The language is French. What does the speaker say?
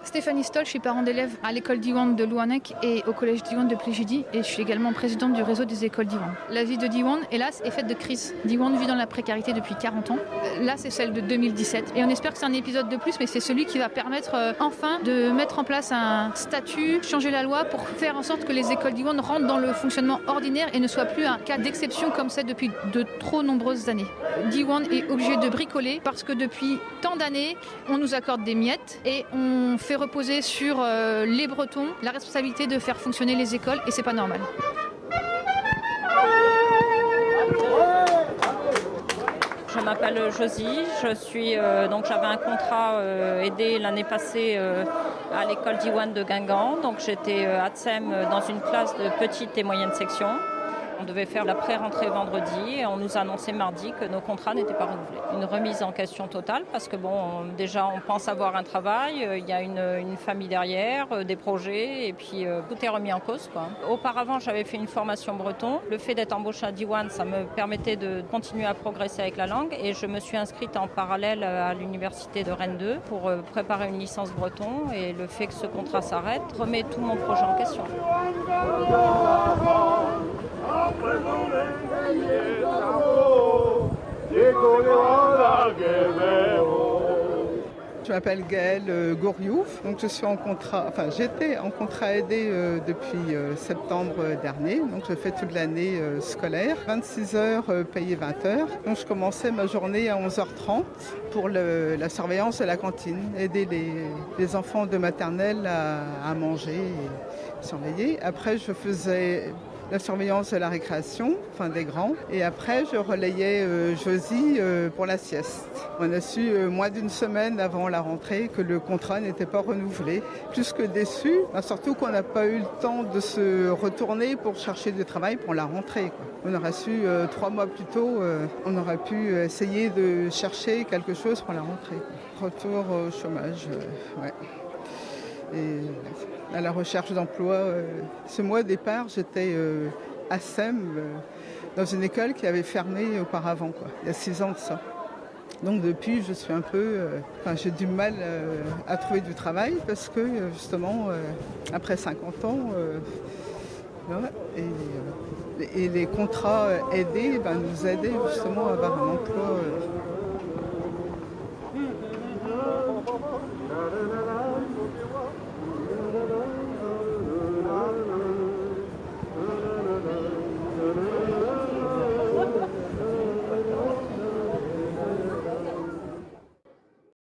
Stéphanie Stoll, je suis parent d'élèves à l'école Diwan de Louannec et au collège Diwan de Pléjidi et je suis également présidente du réseau des écoles Diwan. La vie de Diwan, hélas, est faite de crises. Diwan vit dans la précarité depuis 40 ans. Là, c'est celle de 2017 et on espère que c'est un épisode de plus, mais c'est celui qui va permettre enfin de mettre en place un statut, changer la loi pour faire en sorte que les écoles Diwan rentrent dans le fonctionnement ordinaire et ne soient plus un cas d'exception comme c'est depuis de trop nombreuses années. Diwan est obligé de bricoler parce que depuis tant d'années, on nous accorde des miettes et on fait reposer sur les Bretons la responsabilité de faire fonctionner les écoles et c'est pas normal. Je m'appelle Josie, j'avais un contrat aidé l'année passée à l'école Diwan de Guingamp. Donc j'étais à Tsem dans une classe de petite et moyenne section. On devait faire la pré-rentrée vendredi et on nous a annoncé mardi que nos contrats n'étaient pas renouvelés. Une remise en question totale parce que déjà on pense avoir un travail, il y a une famille derrière, des projets et puis tout est remis en cause, quoi. Auparavant j'avais fait une formation breton. Le fait d'être embauchée à Diwan, ça me permettait de continuer à progresser avec la langue et je me suis inscrite en parallèle à l'université de Rennes 2 pour préparer une licence breton et le fait que ce contrat s'arrête remet tout mon projet en question. Je m'appelle Gaëlle Gouriouf, donc j'étais en contrat aidé depuis septembre dernier, donc je fais toute l'année scolaire, 26 heures payées 20 heures. Donc je commençais ma journée à 11h30 pour la surveillance de la cantine, aider les enfants de maternelle à manger et surveiller. Après je faisais la surveillance de la récréation, enfin des grands. Et après, je relayais Josie pour la sieste. On a su moins d'une semaine avant la rentrée que le contrat n'était pas renouvelé. Plus que déçu, surtout qu'on n'a pas eu le temps de se retourner pour chercher du travail pour la rentrée, quoi. On aurait su 3 mois plus tôt, on aurait pu essayer de chercher quelque chose pour la rentrée. Retour au chômage, ouais. Et à la recherche d'emploi. Ce mois au départ, j'étais à Sem, dans une école qui avait fermé auparavant, quoi, il y a 6 ans de ça. Donc depuis, je suis un peu... j'ai du mal à trouver du travail parce que justement, après 50 ans, et les contrats aidés nous aidaient justement à avoir un emploi.